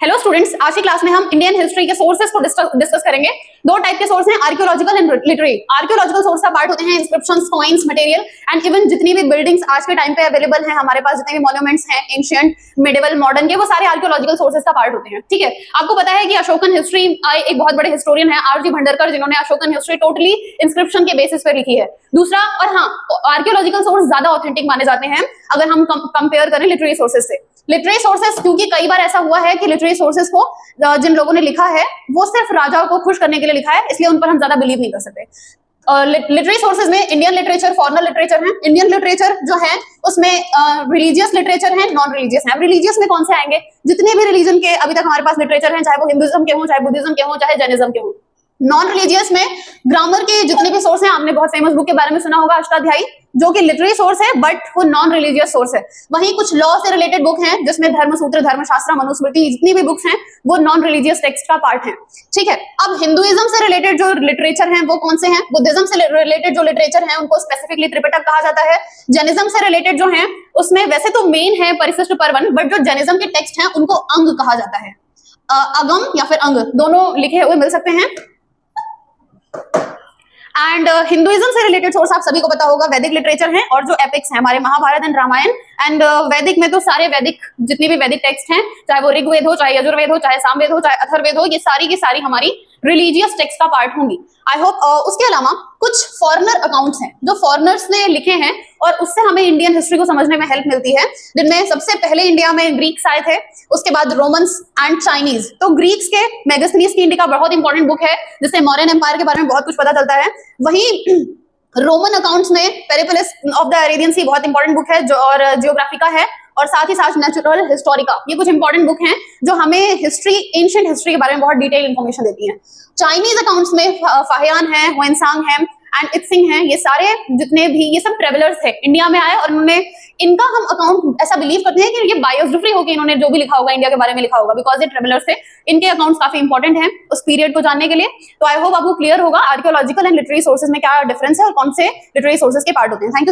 Hello students, आज की class में हम इंडियन हिस्ट्री के सोर्सेस को डिस्कस करेंगे। दो टाइप के सोर्स हैं, archaeological and literary. Archaeological source का पार्ट होते हैं inscriptions, coins, material and even जितनी भी बिल्डिंग्स आज के टाइम पे अवेलेबल हैं हमारे पास, जितने भी मॉन्यूमेंट्स हैं एंशिएंट, मिडिवल, मॉडर्न के, वो सारे आर्कियोलॉजिकल सोर्सेस का पार्ट होते हैं। ठीक है, आपको पता है कि अशोकन हिस्ट्री एक बहुत बड़े हिस्टोरियन है आर जी भंडारकर, जिन्होंने अशोकन हिस्ट्री टोटली इंस्क्रिप्शन के बेसिस पर लिखी है। दूसरा, और हाँ, आर्कियोलॉजिकल सोर्स ज्यादा ऑथेंटिक माने जाते हैं अगर हम कंपेयर करें लिटरेरी सोर्सेस से। लिटरेरी सोर्सेस, क्योंकि कई बार ऐसा हुआ है कि लिटरेरी सोर्सेस को जिन लोगों ने लिखा है वो सिर्फ राजाओं को खुश करने के लिए लिखा है, इसलिए उन पर हम ज्यादा बिलीव नहीं कर सकते। लिटरेरी सोर्सेज में इंडियन लिटरेचर, फॉरेनर लिटरेचर है। इंडियन लिटरेचर जो है उसमें रिलीजियस लिटरेचर है, नॉन रिलीजियस है। रिलीजियस में कौन से आएंगे? जितने भी रिलीजन के अभी तक हमारे पास लिटरेचर हैं, चाहे वो हिंदुइज्म के हों, चाहे बुद्धिज्म के हों, चाहे जैनिज्म के हों। नॉन रिलीजियस में ग्रामर के जितने भी सोर्स हैं, आपने बहुत फेमस बुक के बारे में सुना होगा, अष्टाध्यायी, जो कि लिटरेरी सोर्स है बट वो नॉन रिलीजियस सोर्स है। वहीं कुछ लॉ से रिलेटेड बुक हैं जिसमें धर्मसूत्र, धर्मशास्त्र, मनुस्मृति, जितनी भी बुक्स हैं वो नॉन रिलीजियस टेक्स्ट का पार्ट है। ठीक है, अब हिंदुइज्म से रिलेटेड जो लिटरेचर हैं वो कौन से हैं? बुद्धिज्म से रिलेटेड जो लिटरेचर हैं उनको स्पेसिफिकली त्रिपिटक कहा जाता है। जैनिज्म से रिलेटेड जो हैं उसमें वैसे तो मेन है परिशिष्ट पर्वन, बट जो जैनिज्म के टेक्स्ट हैं उनको अंग कहा जाता है। अगम या फिर अंग दोनों लिखे हुए मिल सकते हैं। एंड हिंदुइज्म से रिलेटेड सोर्स आप सभी को पता होगा, वैदिक लिटरेचर है और जो एपिक्स हैं हमारे महाभारत एंड रामायण। एंड वैदिक में तो सारे वैदिक जितनी भी वैदिक टेक्स्ट हैं, चाहे वो ऋग्वेद हो, चाहे यजुर्वेद हो, चाहे सामवेद हो, चाहे अथर्ववेद हो, ये सारी की सारी हमारी रिलीजियस टेक्स्ट का पार्ट होंगी। आई होप उसके अलावा कुछ फॉरेनर अकाउंट्स हैं जो फॉरेनर्स ने लिखे हैं और उससे हमें इंडियन हिस्ट्री को समझने में हेल्प मिलती है, जिनमें सबसे पहले इंडिया में ग्रीक्स आए थे, उसके बाद रोमन्स एंड चाइनीज। तो ग्रीक्स के मेगास्थनीज की इंडिका बहुत इंपॉर्टेंट बुक है जिससे मौर्यन एम्पायर के बारे में बहुत कुछ पता चलता है। वहीं रोमन अकाउंट्स में पेरिप्लस ऑफ द अरेबियन सी बहुत इंपॉर्टेंट बुक है जो, और जियोग्राफिका है, और साथ ही साथ नेचुरल हिस्टोरिका। ये कुछ इंपॉर्टेंट बुक हैं जो हमें हिस्ट्री, एंशिएंट हिस्ट्री के बारे में बहुत डिटेल इंफॉर्मेशन देती हैं। चाइनीज अकाउंट्स में फाहियान है, हुएनसांग है एंड इत्सिंग है। ये सारे जितने भी ये सब ट्रेवलर्स थे, इंडिया में आए और उन्होंने, इनका हम अकाउंट ऐसा बिलीव करते हैं कि ये बायोग्राफी होगी, इन्होंने जो भी लिखा होगा इंडिया के बारे में लिखा होगा, बिकॉज ये ट्रेवलर्स थे। इनके अकाउंट्स काफी इंपॉर्टेंट हैं उस पीरियड को जानने के लिए। तो आई होप आपको क्लियर होगा आर्कियोलॉजिकल एंड लिटरेरी सोर्सेज में क्या डिफरेंस है और कौन से लिटरेरी सोर्सेज के पार्ट होते हैं। Thank you.